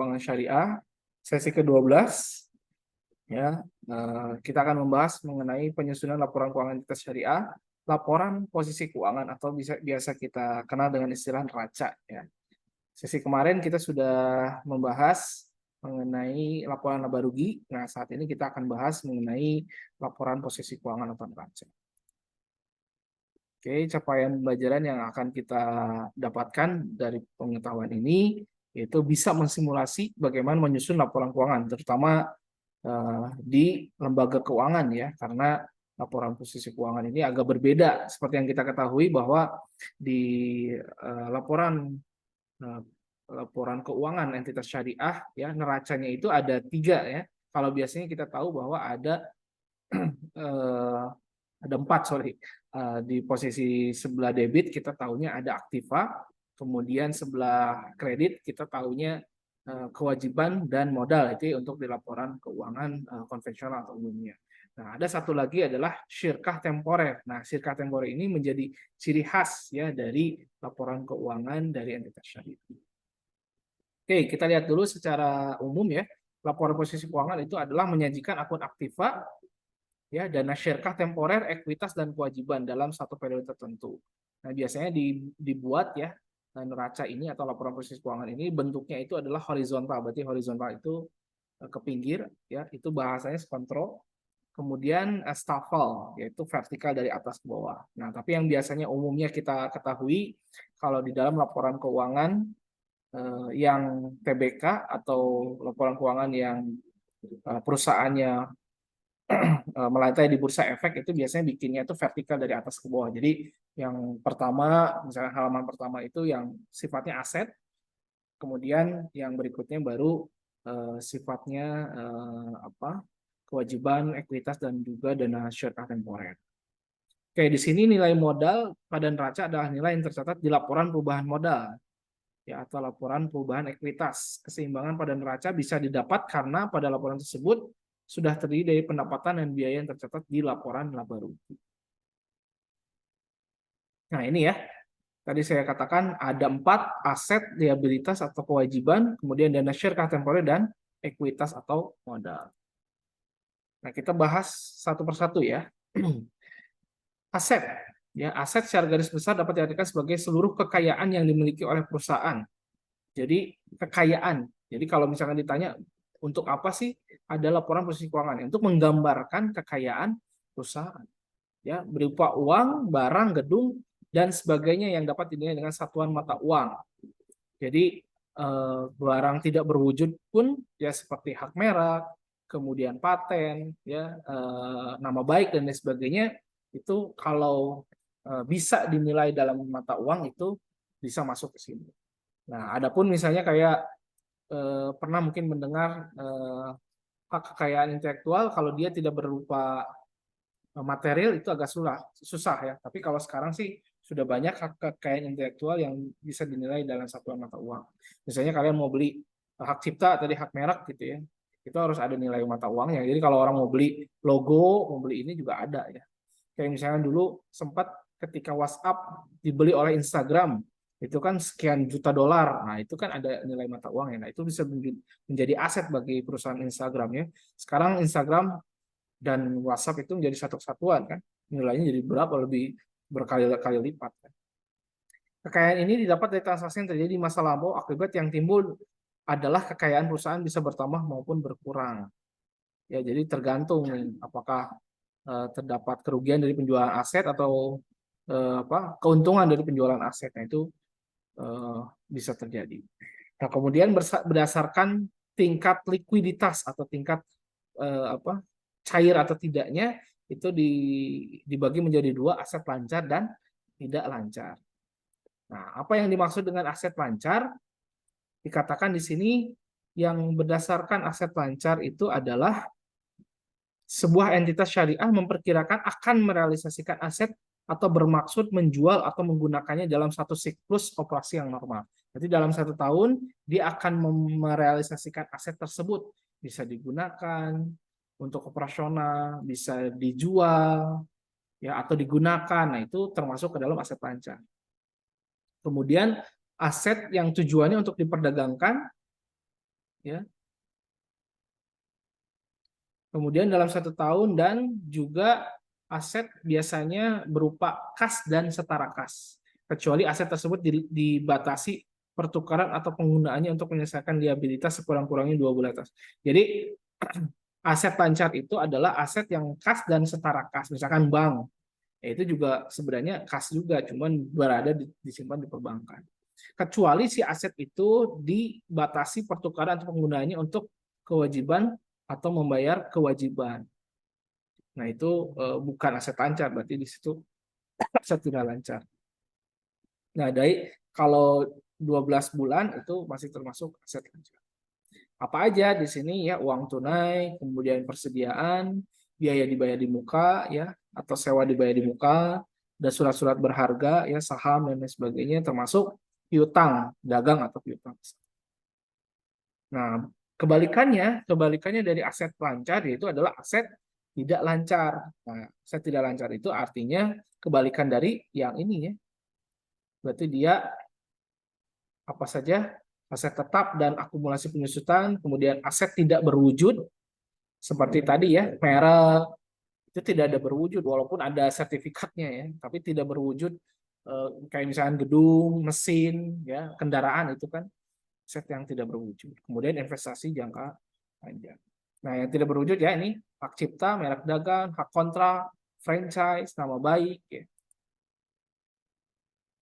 keuangan syariah, sesi ke-12. Ya, kita akan membahas mengenai penyusunan laporan keuangan entitas syariah, laporan posisi keuangan atau biasa kita kenal dengan istilah neraca. Ya. Sesi kemarin kita sudah membahas mengenai laporan laba rugi. Nah, saat ini kita akan bahas mengenai laporan posisi keuangan atau neraca. Oke, capaian pembelajaran yang akan kita dapatkan dari pengetahuan ini yaitu bisa mensimulasi bagaimana menyusun laporan keuangan, terutama di lembaga keuangan ya, karena laporan posisi keuangan ini agak berbeda seperti yang kita ketahui bahwa di laporan keuangan entitas syariah ya, neracanya itu ada 3 ya. Kalau biasanya kita tahu bahwa ada 4, sorry. Di posisi sebelah debit kita tahunya ada aktiva, kemudian sebelah kredit kita tahunya kewajiban dan modal, itu untuk di laporan keuangan konvensional atau umumnya. Nah, ada satu lagi adalah syirkah temporer. Nah, syirkah temporer ini menjadi ciri khas ya dari laporan keuangan dari entitas syariah. Oke, kita lihat dulu secara umum ya. Laporan posisi keuangan itu adalah menyajikan akun aktiva, ya, dana syirkah temporer, ekuitas dan kewajiban dalam satu periode tertentu. Nah, biasanya dibuat ya neraca ini atau laporan posisi keuangan ini bentuknya itu adalah horizontal. Berarti horizontal itu ke pinggir ya, itu bahasanya kontrol. Kemudian staffel yaitu vertikal dari atas ke bawah. Nah, tapi yang biasanya umumnya kita ketahui kalau di dalam laporan keuangan yang TBK atau laporan keuangan yang perusahaannya melantai di bursa efek itu biasanya bikinnya itu vertikal dari atas ke bawah. Jadi yang pertama, misalnya halaman pertama itu yang sifatnya aset, kemudian yang berikutnya baru sifatnya kewajiban, ekuitas dan juga dana syirkah temporer. Oke, di sini nilai modal pada neraca adalah nilai yang tercatat di laporan perubahan modal ya, atau laporan perubahan ekuitas. Keseimbangan pada neraca bisa didapat karena pada laporan tersebut sudah terdiri dari pendapatan dan biaya yang tercatat di laporan laba rugi. Nah, ini ya. Tadi saya katakan ada 4 aset, liabilitas atau kewajiban, kemudian dana syirkah temporer dan ekuitas atau modal. Nah, kita bahas satu persatu ya. Aset. Ya, aset secara garis besar dapat diartikan sebagai seluruh kekayaan yang dimiliki oleh perusahaan. Jadi kekayaan. Jadi kalau misalkan ditanya untuk apa sih ada laporan posisi keuangan? Untuk menggambarkan kekayaan perusahaan. Ya, berupa uang, barang, gedung dan sebagainya yang dapat dinilai dengan satuan mata uang. Jadi barang tidak berwujud pun ya seperti hak merek, kemudian paten, ya nama baik dan lain sebagainya itu kalau bisa dinilai dalam mata uang itu bisa masuk ke sini. Nah, adapun misalnya kayak pernah mungkin mendengar hak kekayaan intelektual kalau dia tidak berupa material itu agak susah ya. Tapi kalau sekarang sih sudah banyak hak kekayaan intelektual yang bisa dinilai dalam satuan mata uang. Misalnya kalian mau beli hak cipta tadi hak merek gitu ya. Itu harus ada nilai mata uangnya. Jadi kalau orang mau beli logo, mau beli ini juga ada ya. Kayak misalnya dulu sempat ketika WhatsApp dibeli oleh Instagram, itu kan sekian juta dolar. Nah, itu kan ada nilai mata uangnya. Nah, itu bisa menjadi aset bagi perusahaan Instagram ya. Sekarang Instagram dan WhatsApp itu menjadi satu kesatuan kan. Nilainya jadi berapa lebih berkali-kali lipat kan. Kekayaan ini didapat dari transaksi yang terjadi di masa lampau, akibat yang timbul adalah kekayaan perusahaan bisa bertambah maupun berkurang. Ya, jadi tergantung nih apakah terdapat kerugian dari penjualan aset atau keuntungan dari penjualan asetnya itu bisa terjadi. Nah, kemudian berdasarkan tingkat likuiditas atau tingkat cair atau tidaknya itu dibagi menjadi 2, aset lancar dan tidak lancar. Nah, apa yang dimaksud dengan aset lancar? Dikatakan di sini yang berdasarkan aset lancar itu adalah sebuah entitas syariah memperkirakan akan merealisasikan aset atau bermaksud menjual atau menggunakannya dalam satu siklus operasi yang normal. Jadi dalam 1 tahun dia akan merealisasikan aset tersebut, bisa digunakan untuk operasional, bisa dijual ya atau digunakan. Nah, itu termasuk ke dalam aset lancar. Kemudian aset yang tujuannya untuk diperdagangkan ya. Kemudian dalam 1 tahun, dan juga aset biasanya berupa kas dan setara kas, kecuali aset tersebut dibatasi pertukaran atau penggunaannya untuk menyelesaikan liabilitas sekurang-kurangnya 2 bulan atas. Jadi aset lancar itu adalah aset yang kas dan setara kas, misalkan bank, ya itu juga sebenarnya kas juga, cuman berada disimpan di perbankan. Kecuali si aset itu dibatasi pertukaran atau penggunaannya untuk kewajiban atau membayar kewajiban. Nah, itu bukan aset lancar, berarti di situ aset tidak lancar. Nah, dari kalau 12 bulan itu masih termasuk aset lancar. Apa aja di sini ya? Uang tunai, kemudian persediaan, biaya dibayar di muka ya, atau sewa dibayar di muka, dan surat-surat berharga ya, saham dan lain sebagainya, termasuk piutang dagang atau piutang. Nah, kebalikannya dari aset lancar yaitu adalah aset tidak lancar. Nah, aset tidak lancar itu artinya kebalikan dari yang ini ya. Berarti dia apa saja? Aset tetap dan akumulasi penyusutan, kemudian aset tidak berwujud seperti tadi ya, merek itu tidak ada berwujud walaupun ada sertifikatnya ya, tapi tidak berwujud, kayak misalnya gedung, mesin ya, kendaraan itu kan aset yang tidak berwujud. Kemudian investasi jangka panjang. Nah, yang tidak berwujud ya ini hak cipta, merek dagang, hak kontrak, franchise, nama baik ya.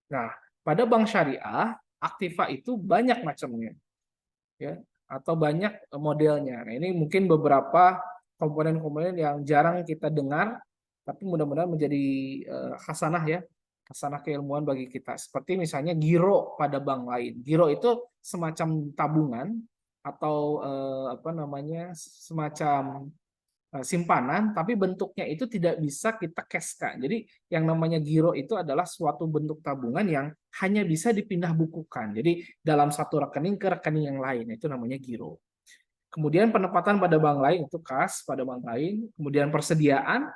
Nah, pada bank syariah, aktiva itu banyak macamnya ya, atau banyak modelnya. Nah, ini mungkin beberapa komponen-komponen yang jarang kita dengar, tapi mudah-mudahan menjadi hasanah ya, hasanah keilmuan bagi kita. Seperti misalnya giro pada bank lain. Giro itu semacam tabungan atau apa namanya, semacam simpanan, tapi bentuknya itu tidak bisa kita cashkan. Jadi yang namanya giro itu adalah suatu bentuk tabungan yang hanya bisa dipindah bukukan. Jadi dalam satu rekening ke rekening yang lain, itu namanya giro. Kemudian penempatan pada bank lain itu kas pada bank lain. Kemudian persediaan,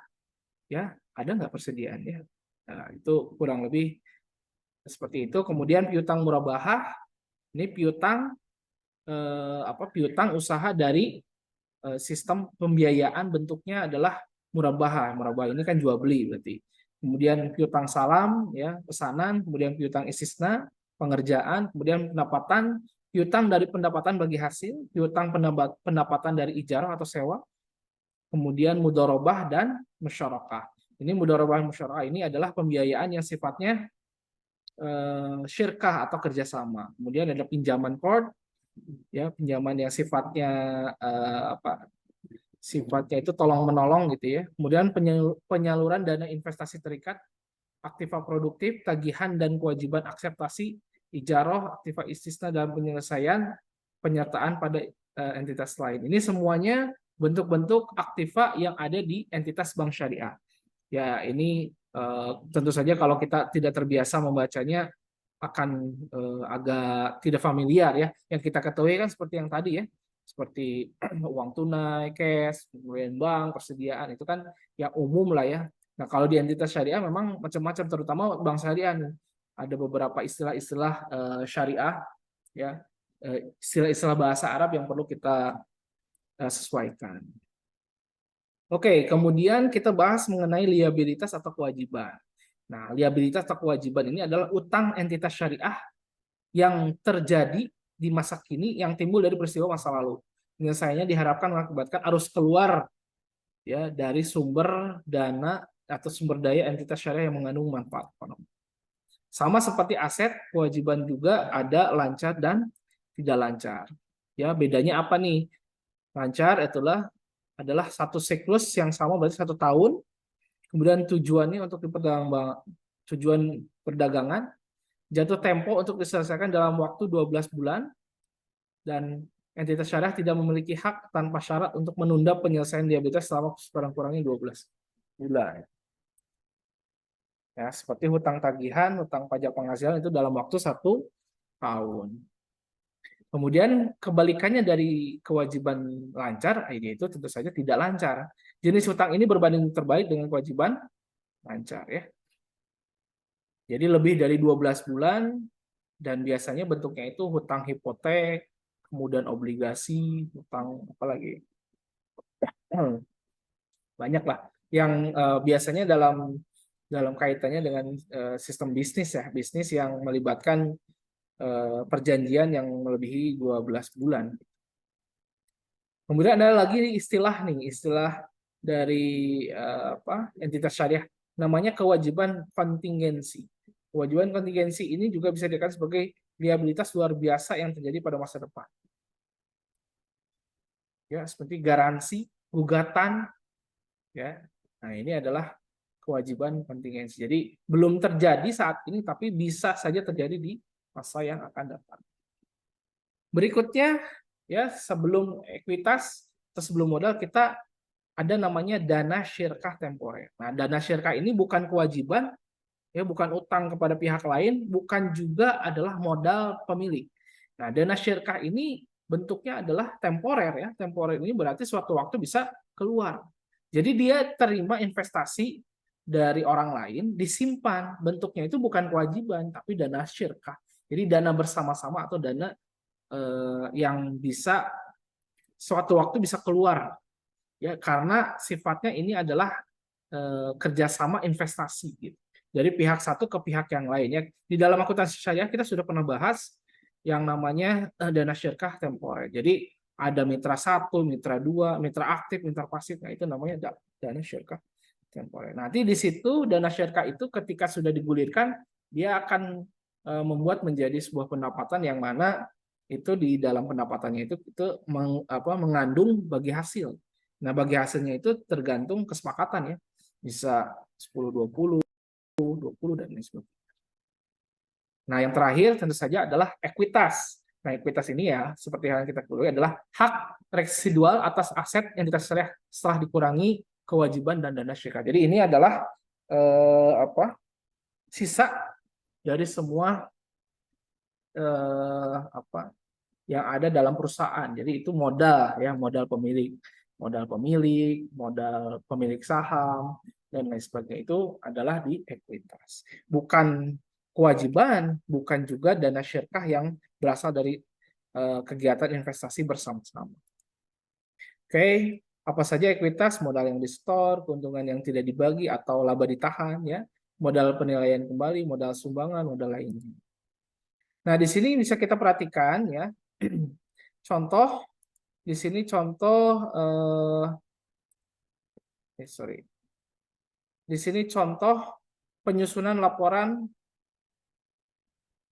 ya ada nggak persediaan ya? Nah, itu kurang lebih seperti itu. Kemudian piutang murabahah, ini piutang piutang usaha dari sistem pembiayaan, bentuknya adalah murabahah. Murabahah ini kan jual beli berarti. Kemudian piutang salam ya, pesanan, kemudian piutang istisna, pengerjaan, kemudian pendapatan, piutang dari pendapatan bagi hasil, piutang pendapatan dari ijarah atau sewa, kemudian mudharabah dan musyarakah. Ini mudharabah dan musyarakah ini adalah pembiayaan yang sifatnya syirkah atau kerjasama. Kemudian ada pinjaman qard, ya pinjaman yang sifatnya sifatnya itu tolong menolong gitu ya. Kemudian penyaluran dana investasi terikat, aktiva produktif, tagihan dan kewajiban akseptasi, ijarah, aktiva istisna dalam penyelesaian, penyertaan pada entitas lain. Ini semuanya bentuk-bentuk aktiva yang ada di entitas bank syariah. Ya, ini tentu saja kalau kita tidak terbiasa membacanya akan agak tidak familiar ya. Yang kita ketahui kan seperti yang tadi ya, seperti uang tunai, cash, kemudian bank, persediaan, itu kan yang umum lah ya. Nah, kalau di entitas syariah memang macam-macam, terutama bank syariah nih. Ada beberapa istilah-istilah syariah ya, istilah-istilah bahasa Arab yang perlu kita sesuaikan. Oke, kemudian kita bahas mengenai liabilitas atau kewajiban. Nah, liabilitas atau kewajiban ini adalah utang entitas syariah yang terjadi di masa kini yang timbul dari peristiwa masa lalu. Penyelesaiannya diharapkan mengakibatkan arus keluar ya dari sumber dana atau sumber daya entitas syariah yang mengandung manfaat ekonomi. Sama seperti aset, kewajiban juga ada lancar dan tidak lancar. Ya, bedanya apa nih? Lancar adalah satu siklus yang sama, berarti 1 tahun. Kemudian tujuannya untuk tujuan perdagangan, jatuh tempo untuk diselesaikan dalam waktu 12 bulan, dan entitas syariah tidak memiliki hak tanpa syarat untuk menunda penyelesaian liabilitas selama sekurang-kurangnya 12 bulan. Ya, seperti hutang tagihan, hutang pajak penghasilan itu dalam waktu 1 tahun. Kemudian kebalikannya dari kewajiban lancar, yaitu tentu saja tidak lancar. Jenis hutang ini berbanding terbalik dengan kewajiban lancar ya. Jadi lebih dari 12 bulan, dan biasanya bentuknya itu hutang hipotek, kemudian obligasi, utang, apalagi banyak lah yang biasanya dalam kaitannya dengan sistem bisnis ya, bisnis yang melibatkan perjanjian yang melebihi 12 bulan. Kemudian ada lagi istilah nih, istilah dari entitas syariah, namanya kewajiban kontingensi. Kewajiban kontingensi ini juga bisa dikatakan sebagai liabilitas luar biasa yang terjadi pada masa depan. Ya, seperti garansi, gugatan, ya. Nah, ini adalah kewajiban kontingensi. Jadi belum terjadi saat ini, tapi bisa saja terjadi di masa yang akan datang. Berikutnya, ya sebelum ekuitas atau sebelum modal kita ada namanya dana syirkah temporer. Nah, dana syirkah ini bukan kewajiban, ya bukan utang kepada pihak lain, bukan juga adalah modal pemilik. Nah, dana syirkah ini bentuknya adalah temporer ya. Temporer ini berarti suatu waktu bisa keluar. Jadi dia terima investasi dari orang lain, disimpan. Bentuknya itu bukan kewajiban, tapi dana syirkah. Jadi dana bersama-sama atau dana yang bisa suatu waktu bisa keluar ya, karena sifatnya ini adalah kerjasama investasi gitu. Dari pihak satu ke pihak yang lain ya. Di dalam akuntansi syariah kita sudah pernah bahas yang namanya dana syirkah temporer. Jadi ada mitra 1, mitra 2, mitra aktif, mitra pasif. Nah, itu namanya dana syirkah temporer. Nanti di situ dana syirkah itu ketika sudah digulirkan dia akan membuat menjadi sebuah pendapatan yang mana itu di dalam pendapatannya itu mengandung bagi hasil. Nah, bagi hasilnya itu tergantung kesepakatan ya. Bisa 10-20, 20 dan lain sebagainya. Nah, yang terakhir tentu saja adalah ekuitas. Nah, ekuitas ini ya seperti yang kita ketahui adalah hak residual atas aset yang ditaksir setelah dikurangi kewajiban dan dana syirkah. Jadi ini adalah sisa dari semua yang ada dalam perusahaan. Jadi itu modal ya, modal pemilik, modal pemilik saham dan lain sebagainya itu adalah di ekuitas. Bukan kewajiban, bukan juga dana syirkah yang berasal dari kegiatan investasi bersama-sama. Oke, apa saja ekuitas? Modal yang di-store, keuntungan yang tidak dibagi atau laba ditahan ya, modal penilaian kembali, modal sumbangan, modal lainnya. Nah, di sini bisa kita perhatikan ya. Contoh di sini contoh Di sini contoh penyusunan laporan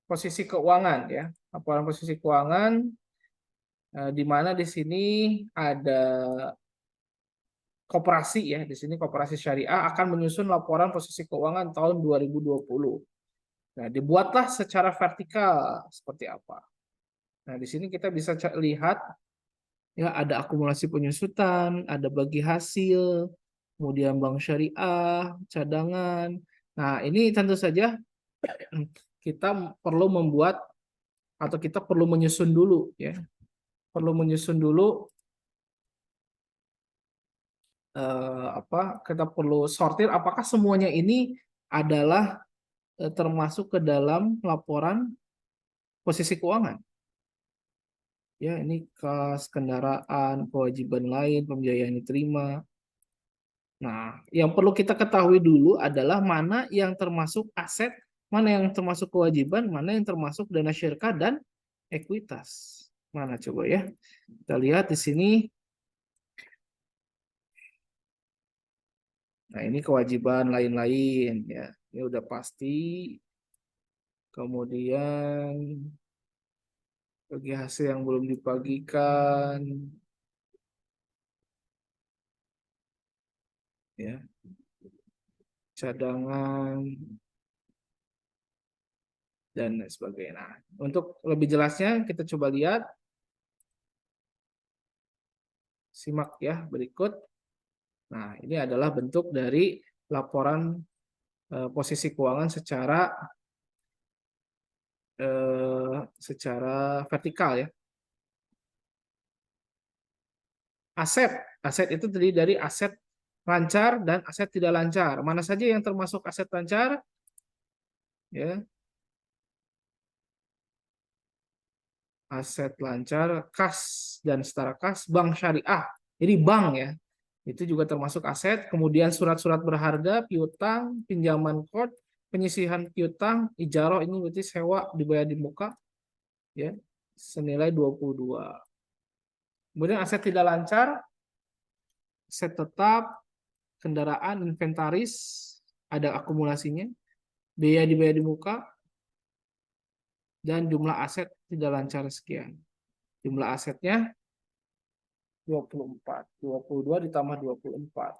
posisi keuangan ya. Laporan posisi keuangan di mana di sini ada koperasi ya. Di sini koperasi syariah akan menyusun laporan posisi keuangan tahun 2020. Nah, dibuatlah secara vertikal seperti apa. Nah, di sini kita bisa lihat ya ada akumulasi penyusutan, ada bagi hasil, kemudian bank syariah, cadangan. Nah, ini tentu saja kita perlu membuat atau kita perlu menyusun dulu ya. Perlu menyusun dulu kita perlu sortir apakah semuanya ini adalah termasuk ke dalam laporan posisi keuangan. Ya, ini kas, kendaraan, kewajiban lain, pembiayaan diterima. Nah, yang perlu kita ketahui dulu adalah mana yang termasuk aset, mana yang termasuk kewajiban, mana yang termasuk dana syirkah dan ekuitas. Mana coba ya? Kita lihat di sini. Nah, ini kewajiban lain-lain ya. Ini udah pasti. Kemudian bagi hasil yang belum dibagikan ya. Cadangan dan sebagainya. Nah, untuk lebih jelasnya kita coba lihat, simak ya berikut. Nah, ini adalah bentuk dari laporan posisi keuangan secara vertikal ya. Aset itu terdiri dari aset lancar dan aset tidak lancar. Mana saja yang termasuk aset lancar? Ya. aset lancar, kas dan setara kas, bank syariah. Jadi bank ya, itu juga termasuk aset. Kemudian surat-surat berharga, piutang, pinjaman kod, penyisihan piutang, ijarah ini berarti sewa dibayar di muka, ya, senilai 22. Kemudian aset tidak lancar, aset tetap, kendaraan, inventaris, ada akumulasinya, biaya dibayar di muka, dan jumlah aset tidak lancar sekian. Jumlah asetnya 24. 22 ditambah 24.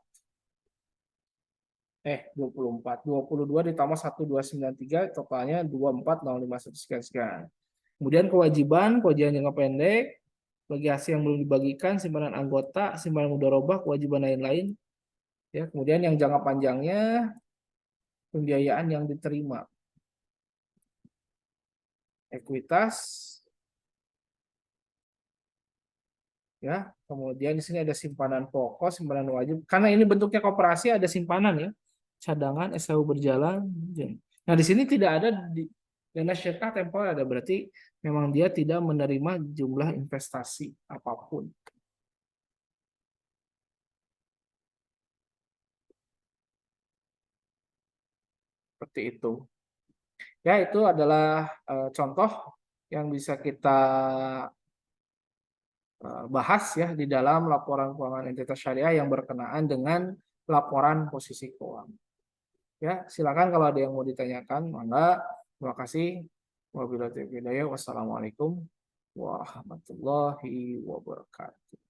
24. 22 ditambah 1293, totalnya 24051 sekian-sekian. Kemudian kewajiban jangka pendek, bagi hasil yang belum dibagikan, simpanan anggota, simpanan mudharabah, kewajiban lain-lain. Ya, kemudian yang jangka panjangnya, pembiayaan yang diterima. Ekuitas, ya. Kemudian di sini ada simpanan pokok, simpanan wajib. Karena ini bentuknya koperasi, ada simpanan ya. Cadangan, SHU berjalan. Nah, di sini tidak ada di dana syariah temporer, ada berarti memang dia tidak menerima jumlah investasi apapun. Seperti itu. Ya, itu adalah contoh yang bisa kita bahas ya di dalam laporan keuangan entitas syariah yang berkenaan dengan laporan posisi keuangan. Ya, silakan kalau ada yang mau ditanyakan, mangga. Terima kasih. Wabillahi taufiq hidayah. Wassalamualaikum warahmatullahi wabarakatuh.